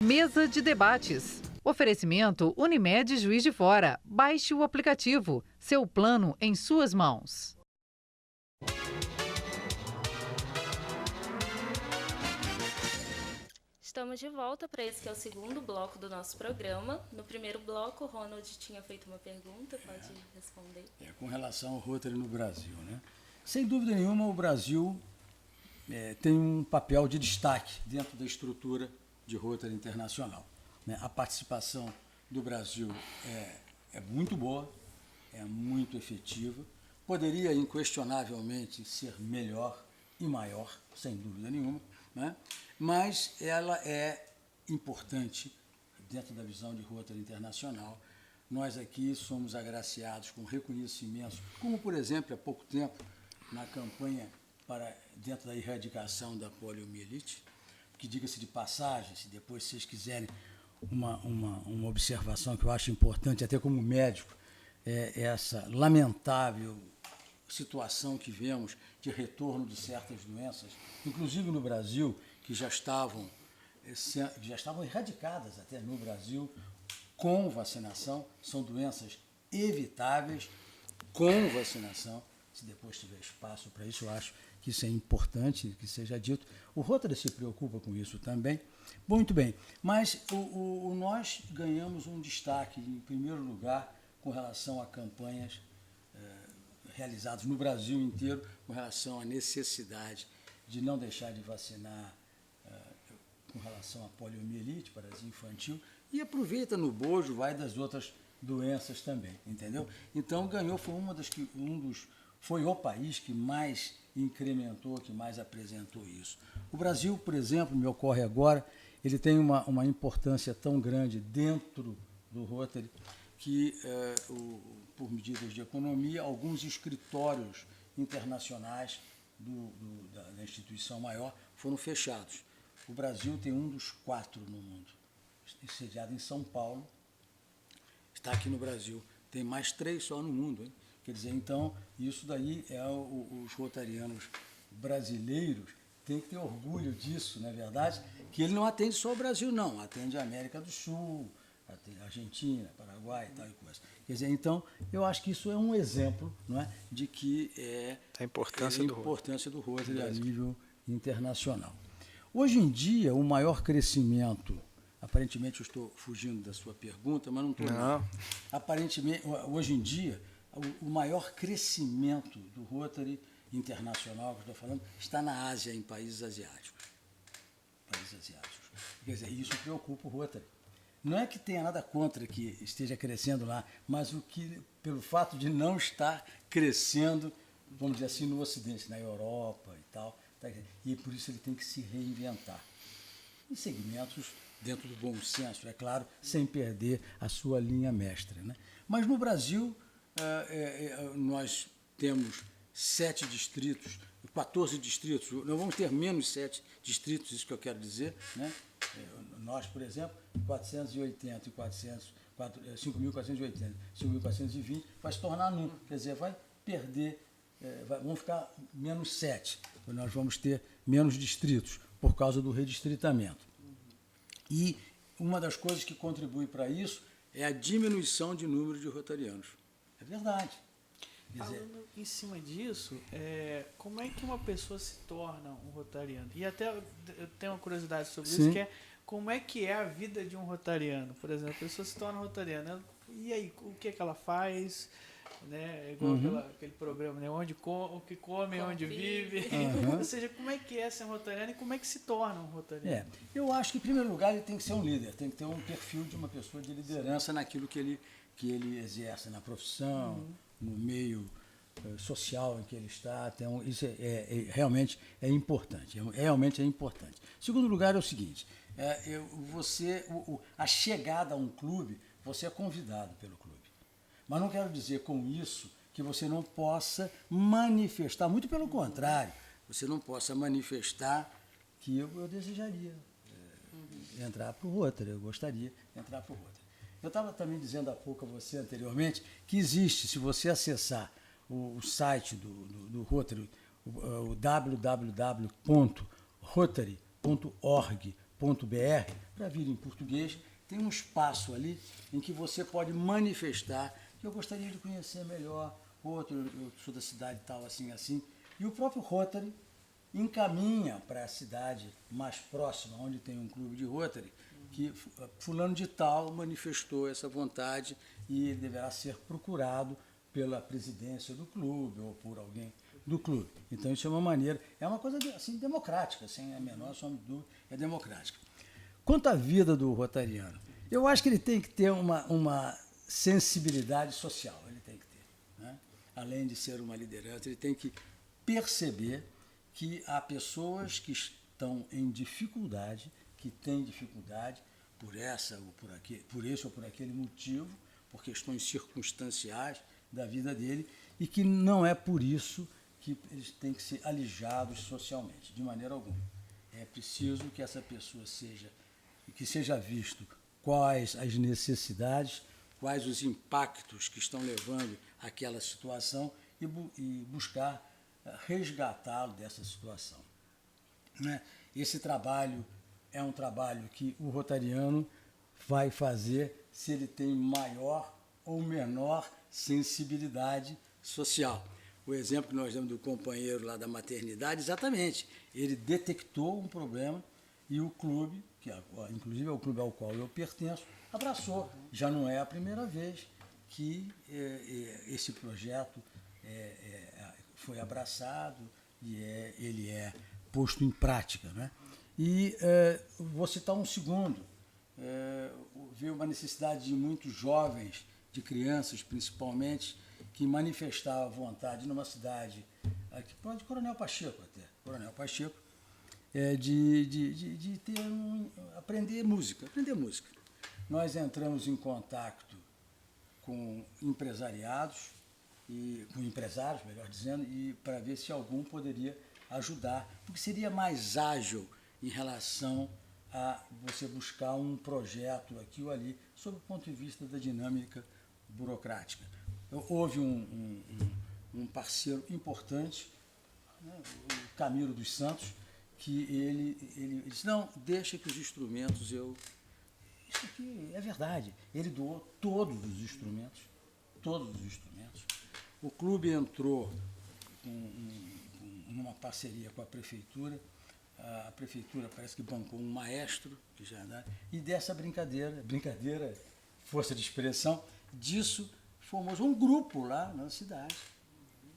Mesa de debates. Oferecimento Unimed Juiz de Fora. Baixe o aplicativo. Seu plano em suas mãos. Estamos de volta para esse que é o segundo bloco do nosso programa. No primeiro bloco, o Ronald tinha feito uma pergunta, pode responder. Com relação ao Rotary no Brasil, né? Sem dúvida nenhuma, o Brasil tem um papel de destaque dentro da estrutura de Rotary internacional, né? A participação do Brasil é muito boa, é muito efetiva, poderia inquestionavelmente ser melhor e maior, sem dúvida nenhuma, né? Mas ela é importante dentro da visão de Rotary internacional. Nós aqui somos agraciados com reconhecimentos, como, por exemplo, há pouco tempo, na campanha dentro da erradicação da poliomielite, que, diga-se de passagem, se depois vocês quiserem uma observação que eu acho importante, até como médico, é essa lamentável situação que vemos de retorno de certas doenças, inclusive no Brasil, que já estavam erradicadas até no Brasil, com vacinação, são doenças evitáveis com vacinação. Se depois tiver espaço para isso, eu acho que isso é importante que seja dito. O Rotary se preocupa com isso também. Muito bem, mas nós ganhamos um destaque, em primeiro lugar, com relação a campanhas realizadas no Brasil inteiro, com relação à necessidade de não deixar de vacinar com relação à poliomielite, paralisia infantil, e aproveita no bojo, vai das outras doenças também, entendeu? Então ganhou, foi o país que mais incrementou, que mais apresentou isso. O Brasil, por exemplo, me ocorre agora, ele tem uma importância tão grande dentro do Rotary que, por medidas de economia, alguns escritórios internacionais da instituição maior foram fechados. O Brasil tem um dos 4 no mundo, sediado em São Paulo, está aqui no Brasil. Tem mais 3 só no mundo, hein? Quer dizer, então, isso daí os rotarianos brasileiros têm que ter orgulho disso, não é verdade? Que ele não atende só o Brasil, não, atende a América do Sul, atende a Argentina, Paraguai e tal e coisa. Quer dizer, então, eu acho que isso é um exemplo, não é, de que a importância do Rotary a nível internacional. Hoje em dia, o maior crescimento, aparentemente eu estou fugindo da sua pergunta, mas não estou. Não. Aparentemente, hoje em dia, o maior crescimento do Rotary internacional, que eu estou falando, está na Ásia, em países asiáticos. Quer dizer, isso preocupa o Rotary. Não é que tenha nada contra que esteja crescendo lá, mas pelo fato de não estar crescendo, vamos dizer assim, no Ocidente, na Europa e tal, e por isso ele tem que se reinventar. Em segmentos dentro do bom senso, é claro, sem perder a sua linha mestra, né? Mas no Brasil, nós temos 7 distritos, 14 distritos, nós vamos ter menos 7 distritos, isso que eu quero dizer, né? Nós, por exemplo, 480 e 5.480, 5.420, vai se tornar num, quer dizer, vai perder, vão ficar menos 7, nós vamos ter menos distritos por causa do redistritamento. E uma das coisas que contribui para isso é a diminuição de número de rotarianos. É verdade. Falando em cima disso, como é que uma pessoa se torna um rotariano? E até eu tenho uma curiosidade sobre isso, que é como é que é a vida de um rotariano. Por exemplo, a pessoa se torna rotariana, e aí, o que é que ela faz? Né? Igual aquele programa, né? O que come, onde vive. Ou seja, como é que é ser um rotariano e como é que se torna um rotariano? Eu acho que, em primeiro lugar, ele tem que ser um líder, tem que ter um perfil de uma pessoa de liderança naquilo que ele exerce, na profissão, no meio social em que ele está. Então, isso realmente é importante. Realmente é importante. Segundo lugar é o seguinte, a chegada a um clube, você é convidado pelo clube. Mas não quero dizer com isso que você não possa manifestar, muito pelo contrário, você não possa manifestar que eu desejaria entrar para o Rotary, eu gostaria de entrar para o Rotary. Eu estava também dizendo há pouco a você anteriormente que existe, se você acessar o site do Rotary, o www.rotary.org.br, para vir em português, tem um espaço ali em que você pode manifestar que eu gostaria de conhecer melhor outro, eu sou da cidade tal, assim, assim. E o próprio Rotary encaminha para a cidade mais próxima, onde tem um clube de Rotary, que fulano de tal manifestou essa vontade e ele deverá ser procurado pela presidência do clube ou por alguém do clube. Então isso é uma maneira, é uma coisa assim democrática, sem a menor sombra de dúvida, é democrática. Quanto à vida do rotariano, eu acho que ele tem que ter uma sensibilidade social, ele tem que ter, né? Além de ser uma liderança, ele tem que perceber que há pessoas que estão em dificuldade, que têm dificuldade por essa ou por esse ou por aquele motivo, por questões circunstanciais da vida dele, e que não é por isso que eles têm que ser alijados socialmente, de maneira alguma. É preciso que essa pessoa seja visto quais as necessidades, quais os impactos que estão levando àquela situação e buscar resgatá-lo dessa situação. Né? Esse trabalho é um trabalho que o rotariano vai fazer se ele tem maior ou menor sensibilidade social. O exemplo que nós damos do companheiro lá da maternidade, exatamente, ele detectou um problema e o clube, que inclusive é o clube ao qual eu pertenço, abraçou. Já não é a primeira vez que esse projeto foi abraçado e ele é posto em prática, né? E vou citar um segundo. Veio uma necessidade de muitos jovens, de crianças principalmente, que manifestavam vontade numa cidade, aqui, de Coronel Pacheco até, Coronel Pacheco, de aprender música. Nós entramos em contato com empresariados, com empresários, melhor dizendo, e para ver se algum poderia ajudar, porque seria mais ágil em relação a você buscar um projeto aqui ou ali, sob o ponto de vista da dinâmica burocrática. Houve um parceiro importante, né, o Camilo dos Santos, que ele disse, não, deixa que os instrumentos Isso aqui é verdade. Ele doou todos os instrumentos. O clube entrou numa parceria com a prefeitura. A prefeitura parece que bancou um maestro, e dessa brincadeira, força de expressão, disso formou um grupo lá na cidade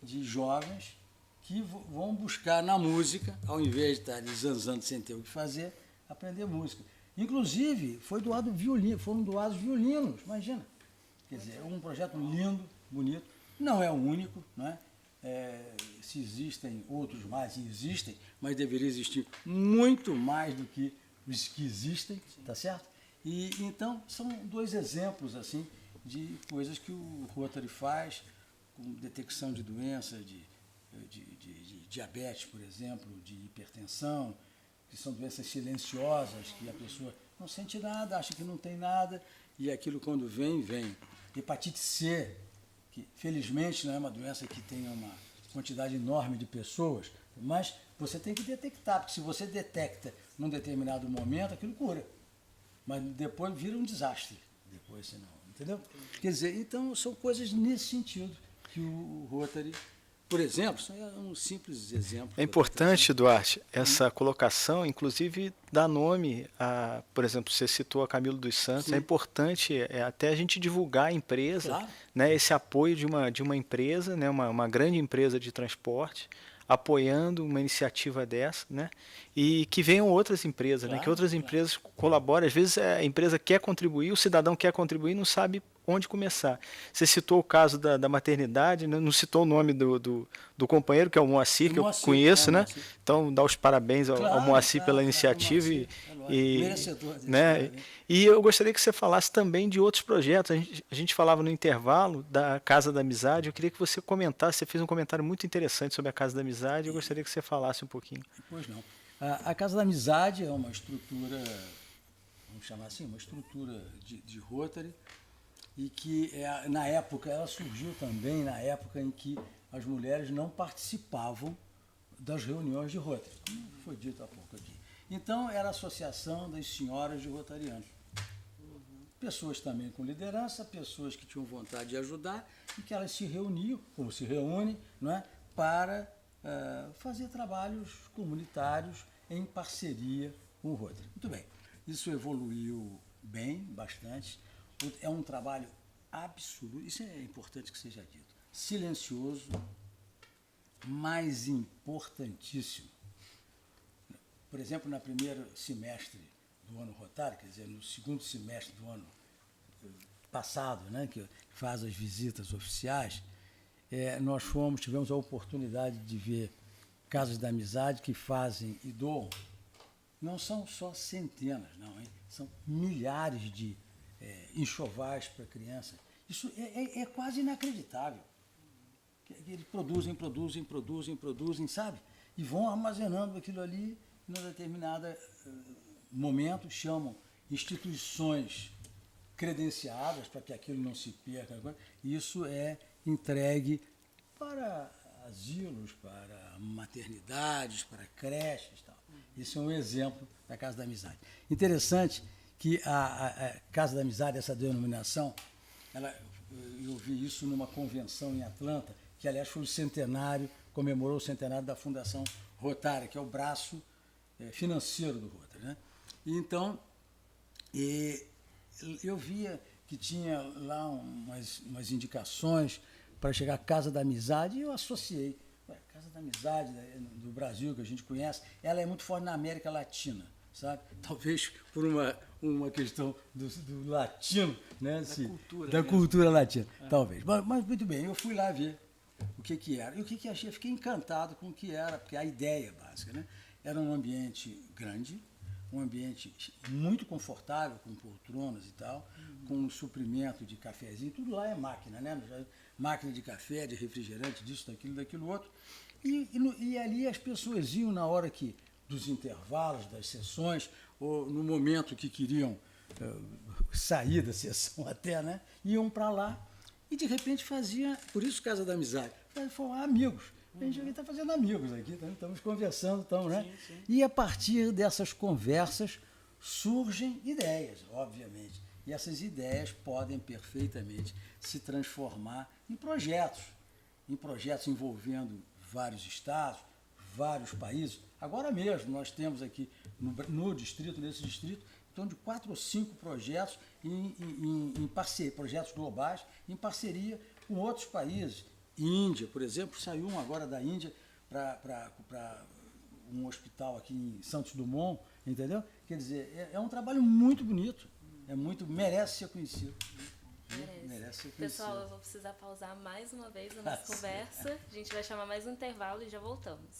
de jovens que vão buscar na música, ao invés de estarem zanzando sem ter o que fazer, aprender música. Inclusive, foram doados violinos, imagina. Quer dizer, é um projeto lindo, bonito, não é o único, né? Se existem outros mais, existem, mas deveria existir muito mais do que os que existem, tá certo? E então são dois exemplos assim de coisas que o Rotary faz, com detecção de doenças, de diabetes, por exemplo, de hipertensão, que são doenças silenciosas, que a pessoa não sente nada, acha que não tem nada, e aquilo quando vem. Hepatite C, que felizmente não é uma doença que tenha uma quantidade enorme de pessoas, mas você tem que detectar, porque se você detecta num determinado momento, aquilo cura. Mas depois vira um desastre, entendeu? Quer dizer, então são coisas nesse sentido que o Rotary, por exemplo, isso é um simples exemplo. É importante, Duarte, essa colocação, inclusive dá nome a, por exemplo, você citou a Camilo dos Santos, sim. É importante até a gente divulgar a empresa, claro. Né, esse apoio de uma empresa, né, uma grande empresa de transporte, apoiando uma iniciativa dessa, né, e que venham outras empresas, claro, né, que outras empresas colaborem. Às vezes a empresa quer contribuir, o cidadão quer contribuir e não sabe onde começar. Você citou o caso da maternidade, né? Não citou o nome do companheiro, que é o Moacir, que eu conheço, né? Moacir. Então, dá os parabéns ao Moacir pela iniciativa. Né? E eu gostaria que você falasse também de outros projetos. A gente falava no intervalo da Casa da Amizade, eu queria que você comentasse, você fez um comentário muito interessante sobre a Casa da Amizade, eu gostaria que você falasse um pouquinho. Pois não. A Casa da Amizade é uma estrutura, vamos chamar assim, uma estrutura de Rotary, e que na época, ela surgiu também na época em que as mulheres não participavam das reuniões de Rotary, como foi dito há pouco aqui. Então, era a Associação das Senhoras de Rotarianos. Pessoas também com liderança, pessoas que tinham vontade de ajudar e que elas se reuniam, como se reúnem, não é, para fazer trabalhos comunitários em parceria com o Rotary. Muito bem, isso evoluiu bem, bastante. É um trabalho absoluto, isso é importante que seja dito, silencioso, mas importantíssimo. Por exemplo, no primeiro semestre do ano Rotary, quer dizer, no segundo semestre do ano passado, né, que faz as visitas oficiais, nós tivemos a oportunidade de ver casas da amizade que fazem e doam. Não são só centenas, não, hein? São milhares de enxovais para crianças. Isso é quase inacreditável. Eles produzem, sabe? E vão armazenando aquilo ali, em um determinado momento, chamam instituições credenciadas para que aquilo não se perca. Isso é entregue para asilos, para maternidades, para creches e tal. Isso é um exemplo da Casa da Amizade. Interessante que a Casa da Amizade, essa denominação, eu vi isso numa convenção em Atlanta, que aliás foi comemorou o centenário da Fundação Rotary, que é o braço financeiro do Rotary, né? Então, eu via que tinha lá umas indicações para chegar à Casa da Amizade, e eu associei. Casa da Amizade do Brasil, que a gente conhece, ela é muito forte na América Latina, sabe? Talvez por uma questão do latino, né? Da cultura latina, talvez. Mas muito bem, eu fui lá ver o que era. E o que achei? Fiquei encantado com o que era, porque a ideia básica, né? Era um ambiente grande, um ambiente muito confortável, com poltronas e tal, com um suprimento de cafezinho, tudo lá é máquina, né? Máquina de café, de refrigerante, disso, daquilo outro. E ali as pessoas iam na hora dos intervalos, das sessões, ou no momento que queriam sair da sessão até, né? Iam para lá e de repente por isso Casa da Amizade, foram amigos. A gente está fazendo amigos aqui, estamos conversando, né? Sim. E a partir dessas conversas surgem ideias, obviamente. E essas ideias podem perfeitamente se transformar em projetos envolvendo vários estados, vários países. Agora mesmo, nós temos aqui nesse distrito, em torno de 4 ou 5 projetos em parceria, projetos globais, em parceria com outros países. Índia, por exemplo, saiu um agora da Índia para um hospital aqui em Santos Dumont, entendeu? Quer dizer, é um trabalho muito bonito, merece ser conhecido. Merece ser conhecido. Pessoal, eu vou precisar pausar mais uma vez a nossa conversa. A gente vai chamar mais um intervalo e já voltamos.